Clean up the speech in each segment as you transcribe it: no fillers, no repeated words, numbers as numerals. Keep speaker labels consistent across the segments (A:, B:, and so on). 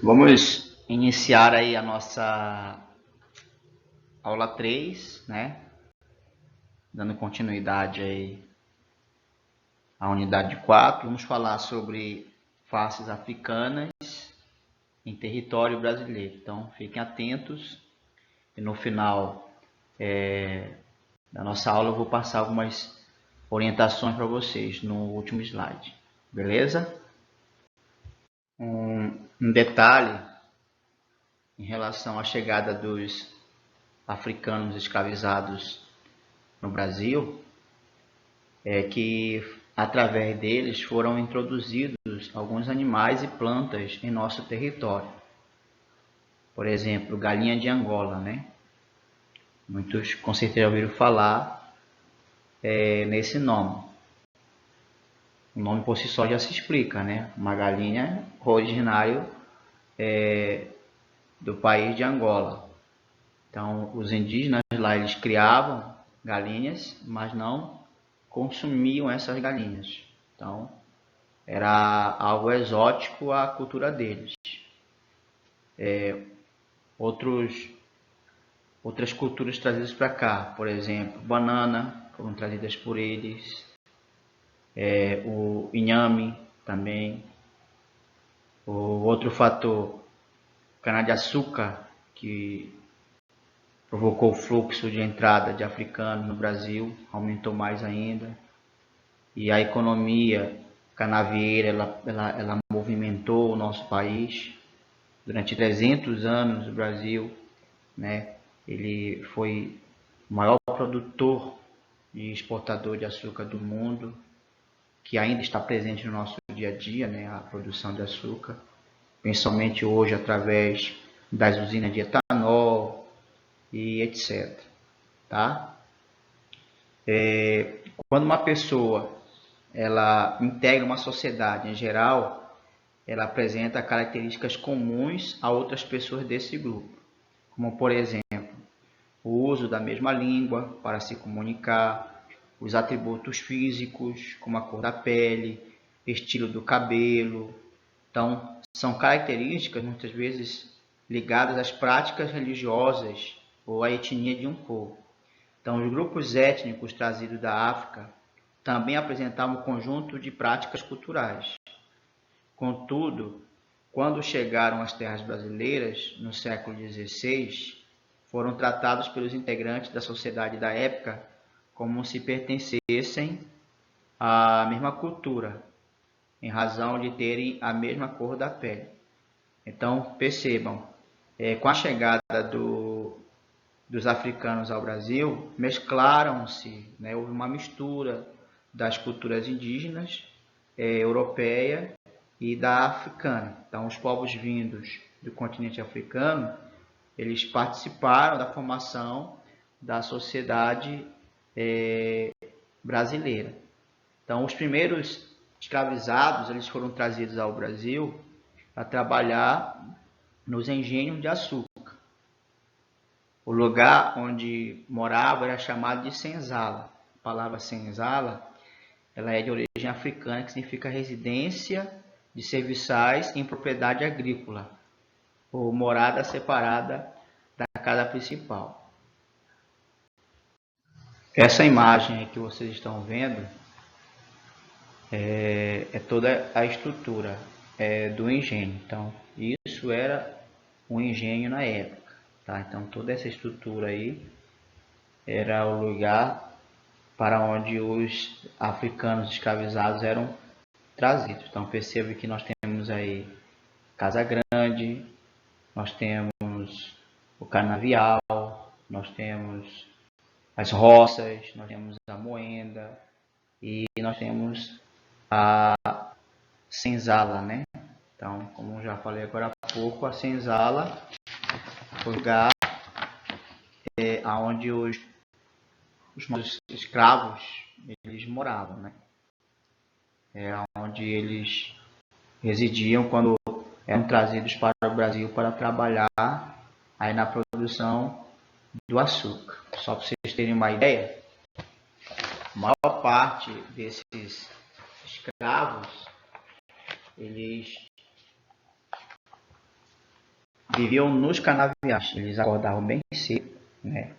A: Vamos iniciar aí a nossa aula 3, né? Dando continuidade aí à unidade 4. Vamos falar sobre faces africanas em território brasileiro. Então, fiquem atentos e no final da nossa aula eu vou passar algumas orientações para vocês no último slide. Beleza? Um detalhe em relação à chegada dos africanos escravizados no Brasil é que através deles foram introduzidos alguns animais e plantas em nosso território. Por exemplo, galinha de Angola, né? Muitos com certeza ouviram falar nesse nome. O nome por si só já se explica, né? Uma galinha originário do país de Angola. Então, os indígenas lá eles criavam galinhas, mas não consumiam essas galinhas. Então, era algo exótico à cultura deles. Outras culturas trazidas para cá, por exemplo, banana, foram trazidas por eles, o inhame também. O outro fator, cana-de-açúcar, que provocou o fluxo de entrada de africanos no Brasil, aumentou mais ainda. E a economia canavieira, ela movimentou o nosso país. Durante 300 anos, o Brasil, né, ele foi o maior produtor e exportador de açúcar do mundo, que ainda está presente no nosso dia a dia, né, a produção de açúcar, principalmente hoje através das usinas de etanol e etc. Tá? Quando uma pessoa ela integra uma sociedade em geral, ela apresenta características comuns a outras pessoas desse grupo, como por exemplo, o uso da mesma língua para se comunicar, os atributos físicos, como a cor da pele, estilo do cabelo. Então, são características muitas vezes ligadas às práticas religiosas ou à etnia de um povo. Então, os grupos étnicos trazidos da África também apresentavam um conjunto de práticas culturais. Contudo, quando chegaram às terras brasileiras, no século XVI, foram tratados pelos integrantes da sociedade da época como se pertencessem à mesma cultura, em razão de terem a mesma cor da pele. Então, percebam, com a chegada dos africanos ao Brasil, mesclaram-se, né, houve uma mistura das culturas indígenas, europeia e da africana. Então, os povos vindos do continente africano, eles participaram da formação da sociedade brasileira. Então, os primeiros escravizados, eles foram trazidos ao Brasil para trabalhar nos engenhos de açúcar. O lugar onde morava era chamado de senzala. A palavra senzala, ela é de origem africana, que significa residência de serviçais em propriedade agrícola, ou morada separada da casa principal. Essa imagem que vocês estão vendo é toda a estrutura do engenho. Então, isso era um engenho na época. Tá? Então, toda essa estrutura aí era o lugar para onde os africanos escravizados eram trazidos. Então, perceba que nós temos aí Casa Grande, nós temos o canavial, nós temos as roças, nós temos a moenda e nós temos a senzala, né? Então, como já falei agora há pouco, a senzala é o lugar onde os escravos eles moravam, né? É onde eles residiam quando eram trazidos para o Brasil para trabalhar aí na produção do açúcar. Só para vocês terem uma ideia, a maior parte desses escravos, eles viviam nos canaviais. Eles acordavam bem cedo, né?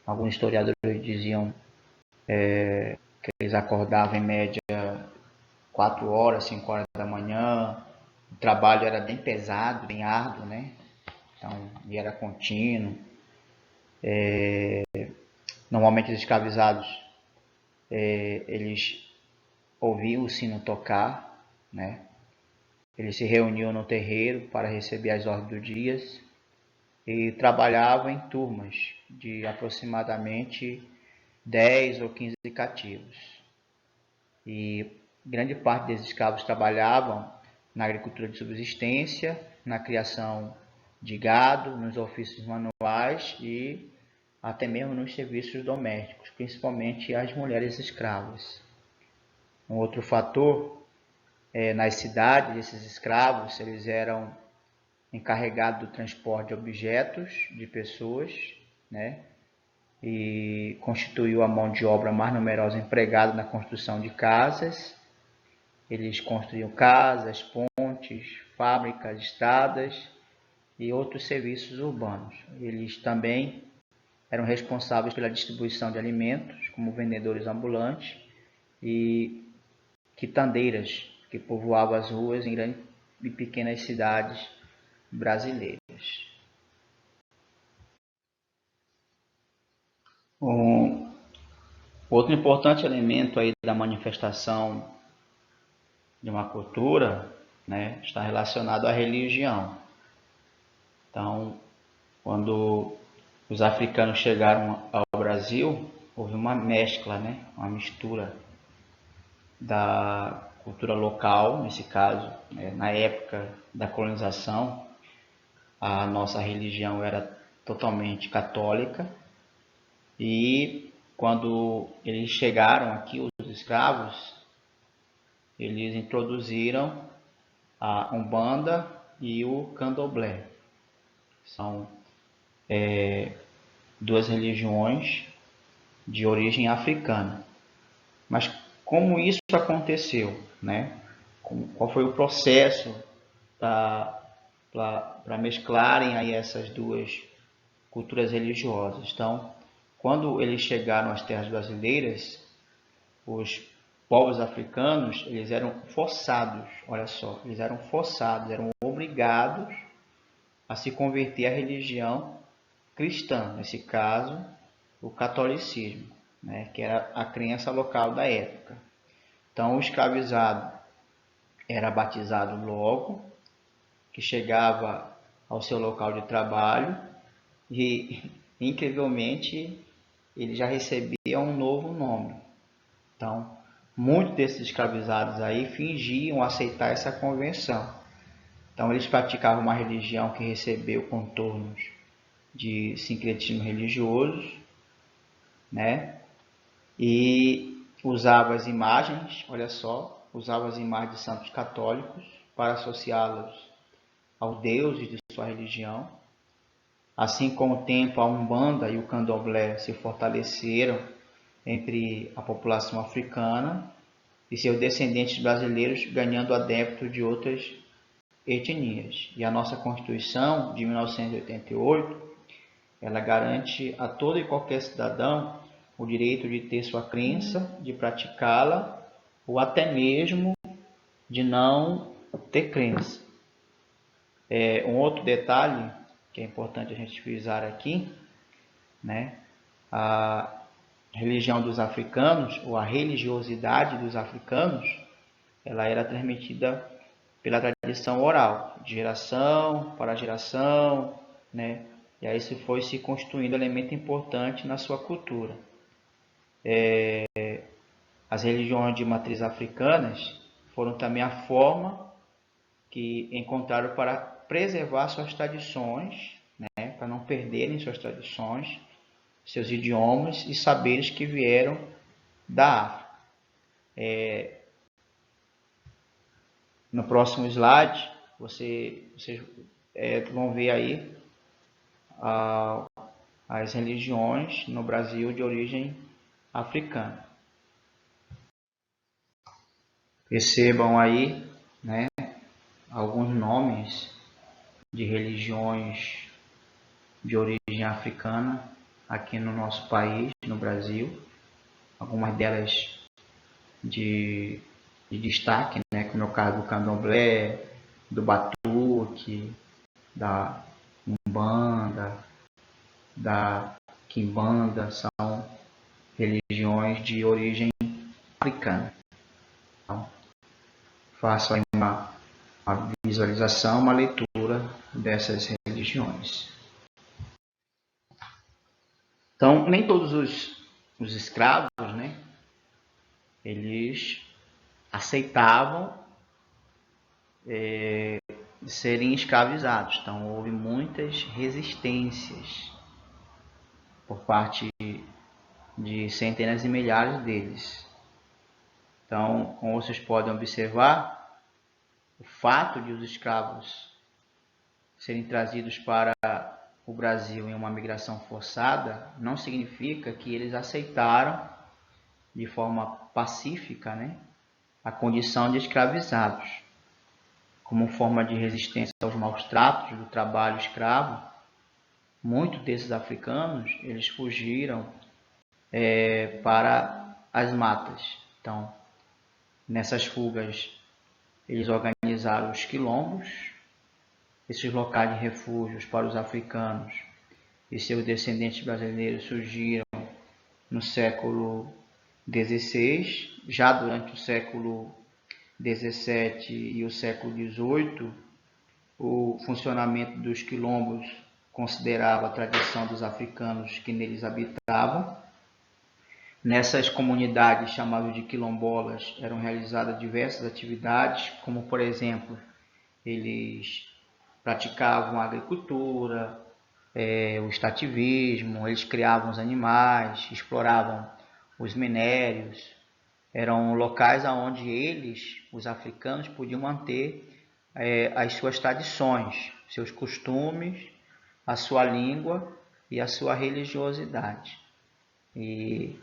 A: Alguns historiadores diziam que eles acordavam em média 4 horas, 5 horas da manhã. O trabalho era bem pesado, bem árduo, né? Então, e era contínuo. Normalmente os escravizados, eles ouviam o sino tocar, né? Eles se reuniam no terreiro para receber as ordens do dia e trabalhavam em turmas de aproximadamente 10 ou 15 cativos. E grande parte desses escravos trabalhavam na agricultura de subsistência, na criação de gado, nos ofícios manuais e até mesmo nos serviços domésticos, principalmente as mulheres escravas. Um outro fator nas cidades, esses escravos, eles eram encarregados do transporte de objetos, de pessoas, né? E constituiu a mão de obra mais numerosa empregada na construção de casas. Eles construíam casas, pontes, fábricas, estradas e outros serviços urbanos. Eles também eram responsáveis pela distribuição de alimentos, como vendedores ambulantes e quitandeiras, que povoavam as ruas em grandes e pequenas cidades brasileiras. Um outro importante elemento aí da manifestação de uma cultura, né, está relacionado à religião. Então, quando os africanos chegaram ao Brasil, houve uma mescla, né, uma mistura da cultura local, nesse caso, né, na época da colonização, a nossa religião era totalmente católica e quando eles chegaram aqui, os escravos, eles introduziram a Umbanda e o Candomblé. São duas religiões de origem africana. Mas como isso aconteceu, né? Qual foi o processo para mesclarem aí essas duas culturas religiosas? Então, quando eles chegaram às terras brasileiras, os povos africanos, eles eram forçados, olha só, eles eram forçados, eram obrigados a se converter à religião cristã, nesse caso, o catolicismo, né, que era a crença local da época. Então, o escravizado era batizado logo que chegava ao seu local de trabalho e, incrivelmente, ele já recebia um novo nome. Então, muitos desses escravizados aí fingiam aceitar essa convenção. Então, eles praticavam uma religião que recebeu contornos de sincretismo religioso, né? E usava as imagens, olha só, usava as imagens de santos católicos para associá-los aos deuses de sua religião. Assim, com o tempo, a Umbanda e o Candomblé se fortaleceram entre a população africana e seus descendentes brasileiros, ganhando adeptos de outras etnias. E a nossa Constituição de 1988, ela garante a todo e qualquer cidadão o direito de ter sua crença, de praticá-la ou até mesmo de não ter crença. Um outro detalhe que é importante a gente frisar aqui, né? A religião dos africanos, ou a religiosidade dos africanos, ela era transmitida pela tradição oral, de geração para geração, né? E aí isso foi se constituindo elemento importante na sua cultura. As religiões de matriz africanas foram também a forma que encontraram para preservar suas tradições, né? Para não perderem suas tradições, seus idiomas e saberes que vieram da África. No próximo slide, vocês vão ver aí as religiões no Brasil de origem africana. Percebam aí, né, alguns nomes de religiões de origem africana aqui no nosso país, no Brasil. Algumas delas de destaque, né, como é o caso do candomblé, do batuque, da umbanda, da quimbanda, são religiões de origem africana. Então, faço aí uma visualização, uma leitura dessas religiões. Então, nem todos os escravos, né, eles aceitavam serem escravizados. Então, houve muitas resistências por parte de centenas e milhares deles. Então, como vocês podem observar, o fato de os escravos serem trazidos para o Brasil em uma migração forçada não significa que eles aceitaram de forma pacífica, né, a condição de escravizados. Como forma de resistência aos maus tratos do trabalho escravo, muitos desses africanos eles fugiram para as matas. Então, nessas fugas, eles organizaram os quilombos, esses locais de refúgios para os africanos e seus descendentes brasileiros surgiram no século XVI. Já durante o século XVII e o século XVIII, o funcionamento dos quilombos considerava a tradição dos africanos que neles habitavam. Nessas comunidades chamadas de quilombolas eram realizadas diversas atividades, como por exemplo, eles praticavam a agricultura, o extrativismo, eles criavam os animais, exploravam os minérios. Eram locais onde eles, os africanos, podiam manter as suas tradições, seus costumes, a sua língua e a sua religiosidade. E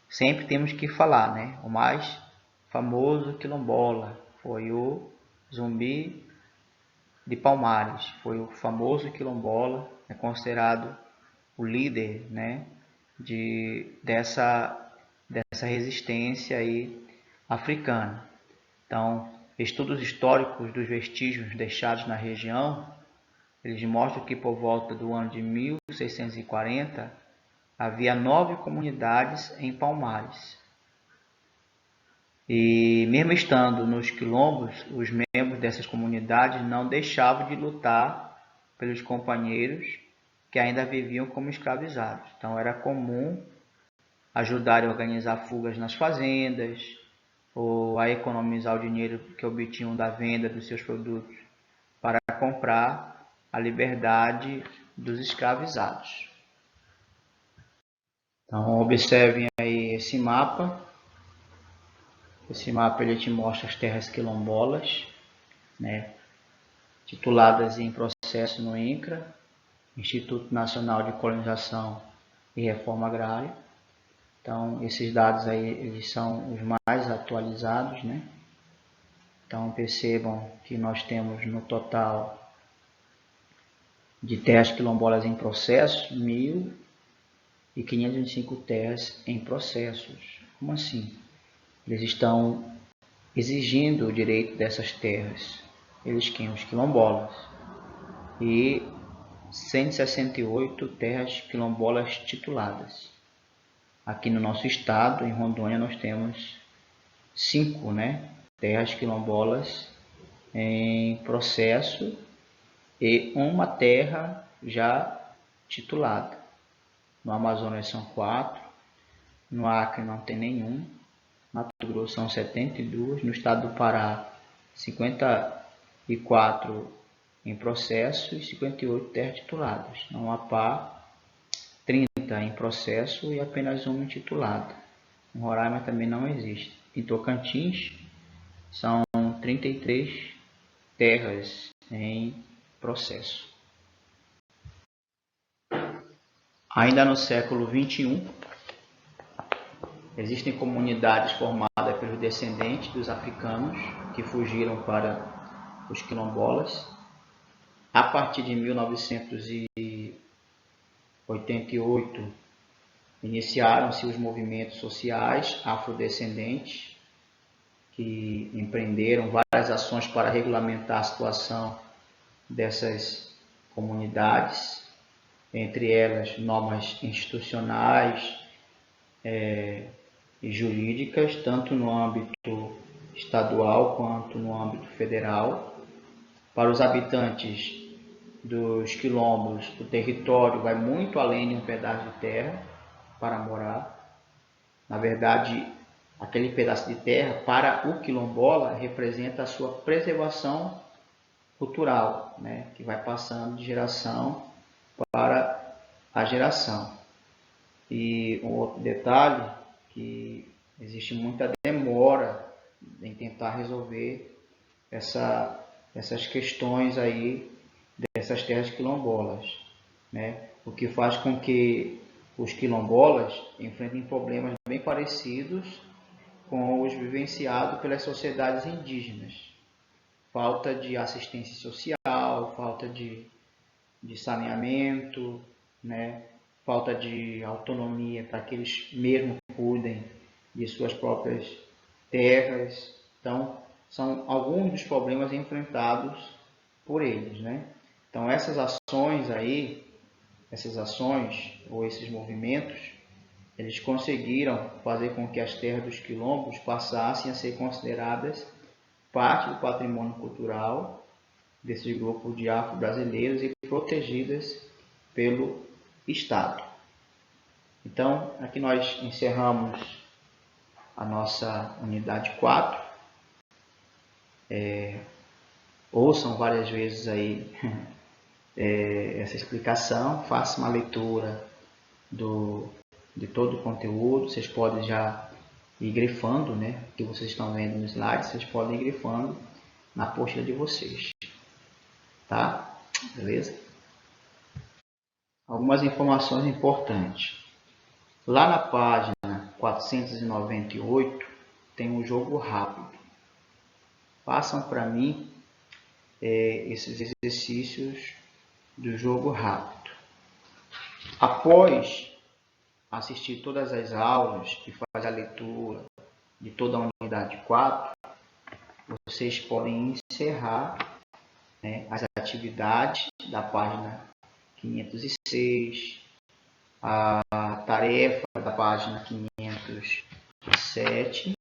A: sempre temos que falar, né? O mais famoso quilombola foi o Zumbi de Palmares, foi o famoso quilombola, é considerado o líder, né, dessa resistência aí africana. Então, estudos históricos dos vestígios deixados na região, eles mostram que por volta do ano de 1640 havia 9 comunidades em Palmares. E mesmo estando nos quilombos, os membros dessas comunidades não deixavam de lutar pelos companheiros que ainda viviam como escravizados. Então era comum ajudar a organizar fugas nas fazendas, ou a economizar o dinheiro que obtinham da venda dos seus produtos para comprar a liberdade dos escravizados. Então observem aí esse mapa. Esse mapa ele te mostra as terras quilombolas, né, tituladas em processo no INCRA, Instituto Nacional de Colonização e Reforma Agrária. Então, esses dados aí eles são os mais atualizados, né? Então, percebam que nós temos no total de terras quilombolas em processo, 1.505 terras em processos. Como assim? Eles estão exigindo o direito dessas terras. Eles quem? Os quilombolas. E 168 terras quilombolas tituladas. Aqui no nosso estado, em Rondônia, nós temos 5, né, terras quilombolas em processo e uma terra já titulada. No Amazonas são 4, no Acre não tem nenhum, Mato Grosso são 72, no estado do Pará 54 em processo e 58 terras tituladas. No Amapá 30 em processo e apenas uma intitulada. Em Roraima também não existe. Em Tocantins são 33 terras em processo. Ainda no século XXI, existem comunidades formadas pelos descendentes dos africanos que fugiram para os quilombolas. A partir de 1988, iniciaram-se os movimentos sociais afrodescendentes, que empreenderam várias ações para regulamentar a situação dessas comunidades, entre elas normas institucionais e jurídicas, tanto no âmbito estadual quanto no âmbito federal. Para os habitantes dos quilombos, o território vai muito além de um pedaço de terra para morar. Na verdade, aquele pedaço de terra, para o quilombola, representa a sua preservação cultural, né, que vai passando de geração para a geração. E um outro detalhe, que existe muita demora em tentar resolver essas questões aí dessas terras quilombolas, né? O que faz com que os quilombolas enfrentem problemas bem parecidos com os vivenciados pelas sociedades indígenas. Falta de assistência social, falta de saneamento, né? Falta de autonomia para que eles mesmos cuidem de suas próprias terras. Então, são alguns dos problemas enfrentados por eles, né? Então, essas ações aí, essas ações ou esses movimentos, eles conseguiram fazer com que as terras dos quilombos passassem a ser consideradas parte do patrimônio cultural desse grupo de afro-brasileiros e protegidas pelo Estado. Então, aqui nós encerramos a nossa unidade 4. Ouçam várias vezes aí essa explicação, façam uma leitura de todo o conteúdo. Vocês podem já ir grifando, né? O que vocês estão vendo no slide, vocês podem ir grifando na apostila de vocês. Tá? Beleza? Algumas informações importantes. Lá na página 498 tem um jogo rápido. Façam para mim esses exercícios do jogo rápido. Após assistir todas as aulas e fazer a leitura de toda a unidade 4, vocês podem encerrar, né, as atividades da página 506, a tarefa da página 507,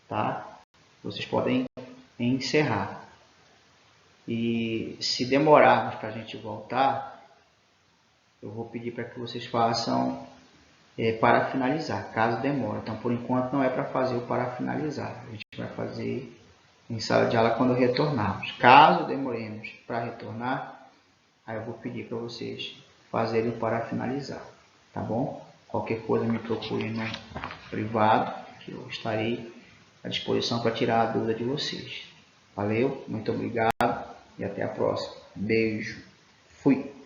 A: tá? Vocês podem encerrar. E se demorarmos para a gente voltar, eu vou pedir para que vocês façam para finalizar, caso demore. Então, por enquanto, não é para fazer o para finalizar. A gente vai fazer em sala de aula quando retornarmos. Caso demoremos para retornar, aí eu vou pedir para vocês fazerem o para finalizar, tá bom? Qualquer coisa me procure no privado, que eu estarei à disposição para tirar a dúvida de vocês. Valeu, muito obrigado e até a próxima. Beijo, fui!